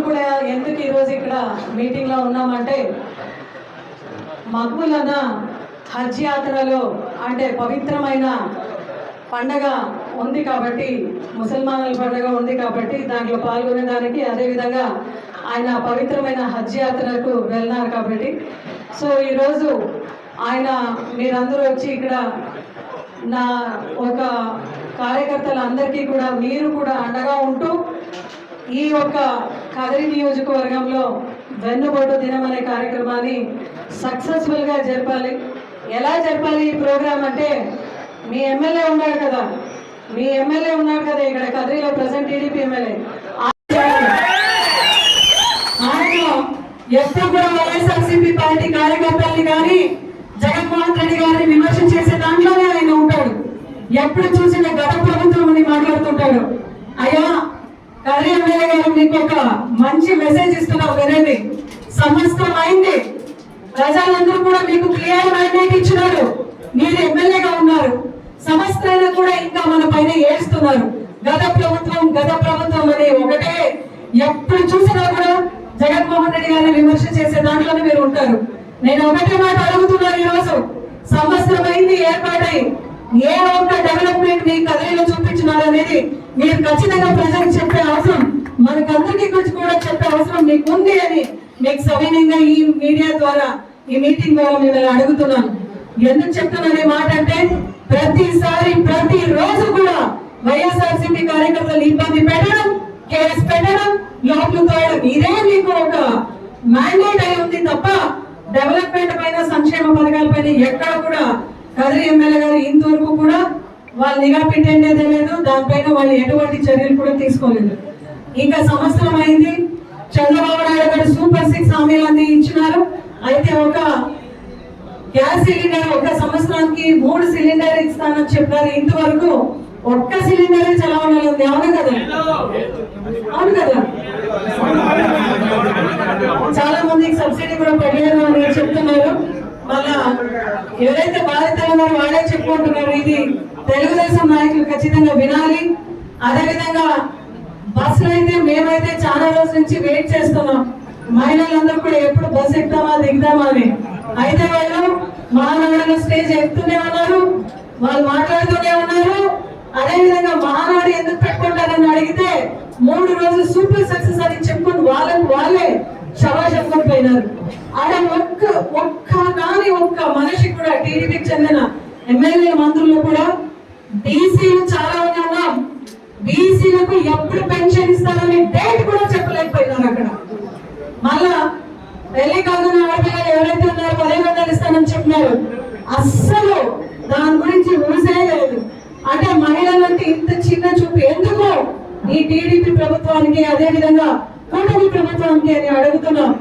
కూడా ఎందుకు ఈరోజు ఇక్కడ మీటింగ్లో ఉన్నామంటే మక్బూలన్న హజ్ యాత్రలో అంటే పవిత్రమైన పండగ ఉంది కాబట్టి, ముసల్మానుల పండుగ ఉంది కాబట్టి దాంట్లో పాల్గొనేదానికి, అదేవిధంగా ఆయన పవిత్రమైన హజ్ యాత్రకు వెళ్ళినారు కాబట్టి, సో ఈరోజు ఆయన మీరందరూ వచ్చి ఇక్కడ నా ఒక కార్యకర్తలందరికీ కూడా మీరు కూడా అండగా ఉంటూ ఈ యొక్క కదిరి నియోజకవర్గంలో వెన్నుపోటు దినం అనే కార్యక్రమాన్ని సక్సెస్ఫుల్గా జరపాలి. ఎలా జరపాలి ఈ ప్రోగ్రామ్ అంటే, మీ ఎమ్మెల్యే ఉన్నాడు కదా, ఇక్కడ కదిరిలో ప్రజెంట్ టీడీపీ ఎమ్మెల్యే, ఆయన ఎప్పుడు కూడా వైఎస్ఆర్సీపీ పార్టీ కార్యకర్తల్ని కానీ జగన్మోహన్ రెడ్డి గారిని విమర్శ చేసే దాంట్లోనే ఆయన ఉంటాడు. ఎప్పుడు చూసిన గత ప్రభుత్వం మాట్లాడుతుంటాడు. అయ్యా కదిరి ఎమ్మెల్యే గారు మీకు ఒక మంచి మెసేజ్ ఇస్తున్నావు, వినండి. సమస్తం అయింది, ప్రజలందరూ కూడా మీకు క్లియర్ మ్యాండేట్ ఇచ్చినారు, మీరు ఎమ్మెల్యేగా ఉన్నారు. సమస్తైనా కూడా ఇంకా మన పైన ఏడుస్తున్నారు. గత ప్రభుత్వం అని ఒకటే, ఎప్పుడు చూసినా కూడా జగన్మోహన్ రెడ్డి గారిని విమర్శ చేసే దాంట్లోనే మీరు ఉంటారు. నేను ఒకటే మాట అడుగుతున్నాను, ఈరోజు సంవత్సరం అయింది ఏర్పాటై, ఏ ఒక్క డెవలప్మెంట్ మీ కదిరిలో చూపించినారు అనేది మీరు ఖచ్చితంగా ప్రజలకు చెప్పే అవసరం, మనకందరికీ కూడా చెప్పే అవసరం మీకు ఉంది అని మీకు సవినయంగా ఈ మీడియా ద్వారా, ఈ మీటింగ్ ద్వారా మిమ్మల్ని అడుగుతున్నాను. ఎందుకు చెప్తున్నాను మాట అంటే, ప్రతి రోజు కూడా వైఎస్ఆర్సీపీ కార్యకర్తలు ఇబ్బంది పెట్టడం, కేసు పెట్టడం, లోపలు తోయడం, ఇదే మీకు ఒక మ్యాండేట్ అయి ఉంది తప్ప డెవలప్మెంట్ పైన, సంక్షేమ పథకాల పైన ఎక్కడ కూడా కదిరి ఎమ్మెల్యే గారు ఇంతవరకు కూడా వాళ్ళు నిఘా పెట్టేదే లేదు. దానిపైన వాళ్ళు ఎటువంటి చర్యలు కూడా తీసుకోలేదు. ఇంకా సంవత్సరం అయింది, చంద్రబాబు నాయుడు గారు సూపర్ 6 హామీలన్నీ ఇచ్చినారు. అయితే ఒక గ్యాస్ సిలిండర్ ఒక సంవత్సరానికి 3 సిలిండర్ ఇస్తానని చెప్పారు. ఇంతవరకు ఒక్క సిలిండర్ చలవడం ఉంది. అవును కదా? చాలా మందికి సబ్సిడీ కూడా పడలేదు అని చెప్తున్నారు. మళ్ళా ఎవరైతే బాధితులు ఉన్నారో వాళ్ళే చెప్పుకుంటున్నారు. ఇది తెలుగుదేశం నాయకులు ఖచ్చితంగా వినాలి. అదేవిధంగా బస్సులు అయితే మేమైతే చాలా రోజుల నుంచి వెయిట్ చేస్తున్నాం, మహిళలందరూ కూడా ఎప్పుడు బస్సు ఎక్కుతామా దిగుతామా అని. అయితే వాళ్ళు మహానాడులో స్టేజ్ ఎక్కుతూనే ఉన్నారు, వాళ్ళు మాట్లాడుతూనే ఉన్నారు. అదేవిధంగా మహానాడు ఎందుకు పెట్టుకుంటారని అడిగితే 3 రోజులు సూపర్ సక్సెస్ అని చెప్పుకుని వాళ్ళే శవాశంకొని పోయినారు. ఆడ ఒక్క మనిషి కూడా టీడీపీకి చెందిన ఎమ్మెల్యే మంత్రులు కూడా బీసీలు చాలా మంది ఉన్నాం, బీసీలకు ఎప్పుడు పెన్షన్ ఇస్తారని డేట్ కూడా చెప్పలేకపోయినారు. అక్కడ మళ్ళా పెళ్లి కాకుండా ఆడపిల్లలు ఎవరైతే ఉన్నారో 10,000 ఇస్తానని చెప్పినారు. అస్సలు దాని గురించి ఊసే లేదు. అంటే మహిళలంటే ఇంత చిన్న చూపు ఎందుకు ఈ టీడీపీ ప్రభుత్వానికి, అదే విధంగా కూటమి ప్రభుత్వానికి అని అడుగుతున్నాం.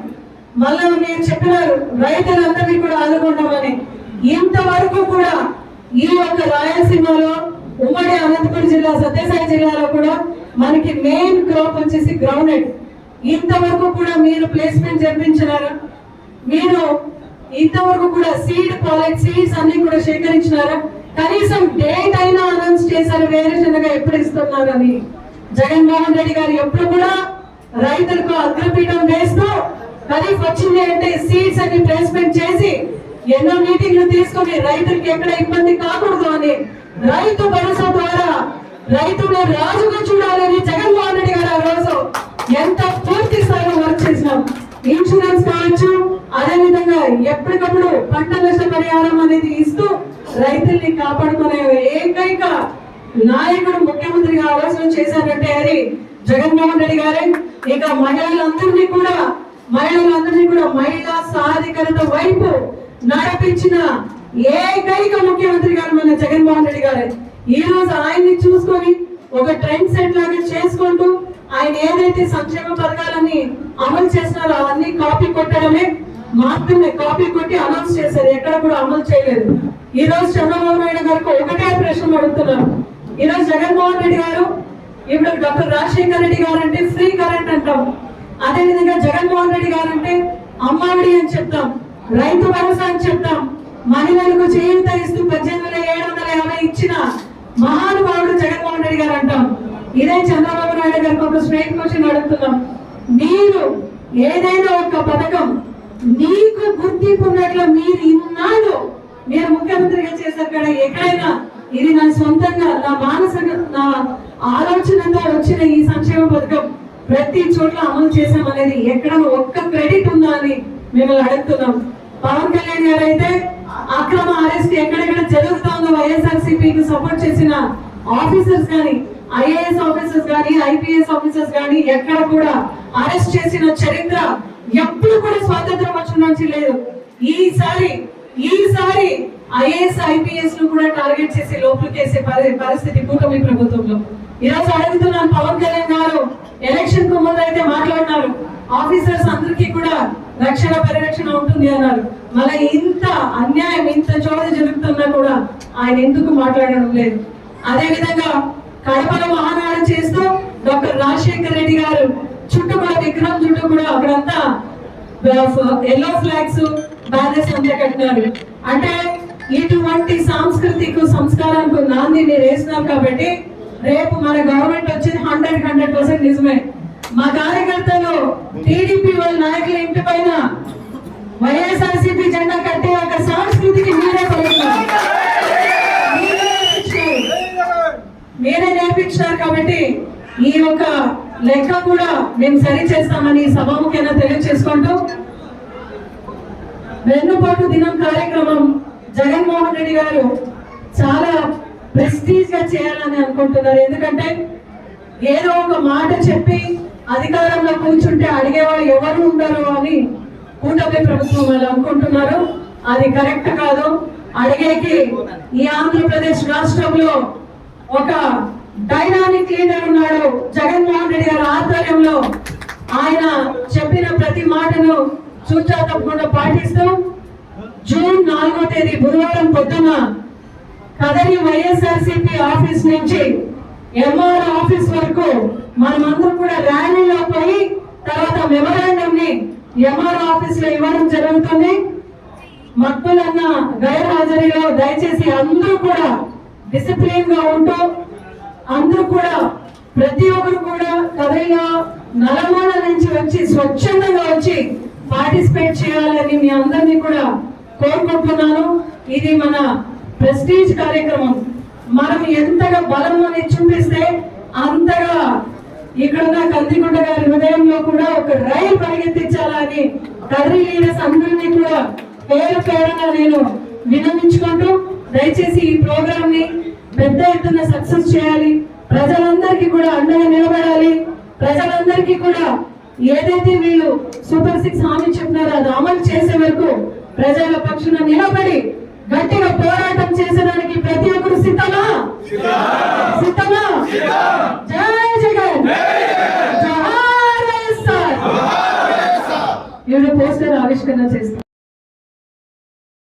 మళ్ళా నేను చెప్పినారు రైతులందరినీ కూడా ఆదుకుంటామని. ఇంతవరకు కూడా ఈ యొక్క రాయలసీమలో, ఉమ్మడి అనంతపురం జిల్లా, సత్యసాయి జిల్లాలో కూడా మనకి మెయిన్ క్రాప్ వచ్చేసి గ్రౌండ్నట్. ఇంతవరకు కూడా మీరు ప్లేస్మెంట్ జరిపించినారా? మీరు ఇంతవరకు కూడా సీడ్స్ అన్ని కూడా సేకరించినారా? కనీసం డేట్ అయినా అనౌన్స్ చేశారు వేరుశనగ ఎప్పుడు ఇస్తున్నారని. జగన్మోహన్ రెడ్డి గారు ఎప్పుడు కూడా రైతులకు అగ్రపీఠం వేస్తూ ఖరీఫ్ వచ్చింది అంటే సీడ్స్ అన్ని ప్లేస్మెంట్ చేసి ఎన్నో మీటింగ్లు తీసుకుని రైతులకి ఎక్కడ ఇబ్బంది కాకూడదు అని రైతు భరోసా ద్వారా రైతులను రాజుగా చూడాలని జగన్మోహన్ రెడ్డి గారు ఆ రోజు ఎంత పూర్తి స్థాయిలో వర్క్ చేసినాం. ఇన్సూరెన్స్ కావచ్చు, అదేవిధంగా ఎప్పటికప్పుడు పంట నష్ట పరిహారం అనేది ఇస్తూ రైతుల్ని కాపాడుకునే ఏకైక నాయకుడు ముఖ్యమంత్రిగా ఆ రోజు చేశారంటే అది జగన్మోహన్ రెడ్డి గారే. ఇక మహిళలందరినీ కూడా మహిళా సాధికారత వైపు నడిపించిన ఏకైక ముఖ్యమంత్రి గారు మన జగన్మోహన్ రెడ్డి గారే. ఈ రోజు ఆయన్ని చూసుకొని ఒక ట్రెండ్ సెట్ లాగా చేసుకుంటూ ఆయన ఏదైతే సంక్షేమ పథకాలన్నీ అమలు చేస్తున్నారో అవన్నీ కాపీ కొట్టడమే, మాత్రమే కాపీ కొట్టి అనౌన్స్ చేశారు, ఎక్కడ కూడా అమలు చేయలేదు. ఈ రోజు చంద్రబాబు నాయుడు గారికి ఒకటే ప్రశ్న అడుగుతున్నారు. ఈ రోజు జగన్మోహన్ రెడ్డి గారు, ఇప్పుడు డాక్టర్ రాజశేఖర్ రెడ్డి గారు అంటే ఫ్రీ కరెంట్ అంటాం, అదేవిధంగా జగన్మోహన్ రెడ్డి గారు అంటే అమ్మఒడి అని చెప్తాం, రైతు భరోసా అని చెప్తాం, మహిళలకు చేయూత ఇస్తూ 18,750 ఇచ్చిన మహానుభావుడు జగన్మోహన్ రెడ్డి గారు అంటాం. ఇదే చంద్రబాబు నాయుడు గారికి ఒక స్ట్రైట్ క్వశ్చన్ అడుగుతున్నాం. మీరు ఏదైనా ఒక పథకం నీకు గుర్తింపు ఉన్నట్లు మీరు ఇన్నాళ్ళు మీరు ముఖ్యమంత్రిగా చేశారు కదా, ఎక్కడైనా ఇది నా సొంతంగా నా మానసిక నా ఆలోచనతో వచ్చిన ఈ సంక్షేమ పథకం ప్రతి చోట్ల అమలు చేశామనేది ఎక్కడ ఒక్క క్రెడిట్ ఉందా అని మిమ్మల్ని అడుగుతున్నాం. పవన్ కళ్యాణ్ గారు అయితే అక్రమ అరెస్ట్ ఎక్కడెక్కడ జరుగుతుందో వైఎస్ఆర్సీపీకి సపోర్ట్ చేసిన ఆఫీసర్స్ కానీ ఐఏఎస్ ఆఫీసర్స్ కానీ ఐపీఎస్ ఆఫీసర్స్ కానీ ఎక్కడ కూడా అరెస్ట్ చేసిన చరిత్ర ఎప్పుడు కూడా స్వాతంత్రం వచ్చిన నుంచి లేదు. ఈసారి ఐఏఎస్ ఐపీఎస్ ను కూడా టార్గెట్ చేసి లోపలికేసే పరిస్థితి కూటమి ప్రభుత్వంలో. ఈరోజు అడుగుతున్నాను, పవన్ కళ్యాణ్ గారు ఎలక్షన్ కు ముందు అయితే మాట్లాడినారు ఆఫీసర్స్ అందరికీ కూడా రక్షణ పరిరక్షణ ఉంటుంది అన్నారు. మళ్ళీ ఇంత అన్యాయం ఇంత చోట జరుగుతున్నా కూడా ఆయన ఎందుకు మాట్లాడడం లేదు? అదే విధంగా కడపలో మహానాడు చేస్తూ డాక్టర్ రాజశేఖర్ రెడ్డి గారు చుట్టూ కూడా విగ్రహం చుట్టూ కూడా అక్కడంతా ఎల్లో ఫ్లాగ్స్ బ్యానర్స్ అంతా కట్టినారు. అంటే ఇటువంటి సాంస్కృతిక సంస్కారానికి నాంది మీరు వేస్తున్నారు కాబట్టి రేపు మన గవర్నమెంట్ వచ్చేది 100% నిజమే. మా కార్యకర్తలు టీడీపీ వాళ్ళ నాయకుల ఇంటి పైన వైఎస్ఆర్సీపీ జెండా కట్టే ఒక సంస్కృతికి మీరే నేర్పించినారు కాబట్టి ఈ యొక్క లెక్క కూడా మేము సరి చేస్తామని సభాముఖ్యంగా తెలియజేసుకుంటూ, వెన్నుపోటు దినం కార్యక్రమం జగన్మోహన్ రెడ్డి గారు చాలా ప్రెస్టీజ్ గా చేయాలని అనుకుంటున్నారు. ఎందుకంటే ఏదో ఒక మాట చెప్పి అధికారంలో కూర్చుంటే అడిగేవాళ్ళు ఎవరు ఉండరు అని కూటమి ప్రభుత్వం వాళ్ళు అనుకుంటున్నారు. అది కరెక్ట్ కాదు. అడిగేకి ఈ ఆంధ్రప్రదేశ్ రాష్ట్రంలో ఒక డైనామిక్ లీడర్ ఉన్నాడు జగన్మోహన్ రెడ్డి గారి ఆధ్వర్యంలో. ఆయన చెప్పిన ప్రతి మాటను చూచా తప్పకుండా పాటిస్తూ జూన్ 4వ తేదీ బుధవారం పొద్దున కదరి వైఎస్ఆర్సీపీ ఆఫీస్ నుంచి ఎంఆర్ ఆఫీస్ వరకు మనమందరం కూడా ర్యాలీలో పోయి తర్వాత మెమరాండం ని ఎంఆర్ ఆఫీస్ లో ఇవ్వడం జరుగుతుంది. మక్కులన్న గైర్ హాజరీలో దయచేసి అందరూ కూడా డిసిప్లిన్ గా ఉంటూ అందరూ కూడా ప్రతి ఒక్కరు కూడా కదరిలో నలమూల నుంచి వచ్చి స్వచ్ఛందంగా వచ్చి పార్టిసిపేట్ చేయాలని మీ అందరినీ కూడా కోరుకుంటున్నాను. ఇది మన ప్రెస్టీజ్ కార్యక్రమం. మనం ఎంతగా బలం అనేది చూపిస్తే అంతగా ఇక్కడ కందికొండ గారి హృదయంలో కూడా ఒక రైలు పరిగెత్తించాలని కదరి లీడర్స్ అందరినీ కూడా పేరు పేరుగా నేను విన్నవించుకుంటూ దయచేసి ఈ ప్రోగ్రామ్ ని పెద్ద ఎత్తున సక్సెస్ చేయాలి. ప్రజలందరికీ కూడా అండగా నిలబడాలి. ప్రజలందరికీ కూడా ఏదైతే వీళ్ళు సూపర్ 6 హామీ చెప్పినారో అది అమలు చేసే వరకు ప్రజల పక్షాన నిలబడి గట్టిగా పోరాటం చేసేదానికి ప్రతి ఒక్కరు సిద్ధమా? జై జగన్, జోహార్ వైఎస్ఆర్. పోస్టర్ ఆవిష్కరణ చేస్తారు.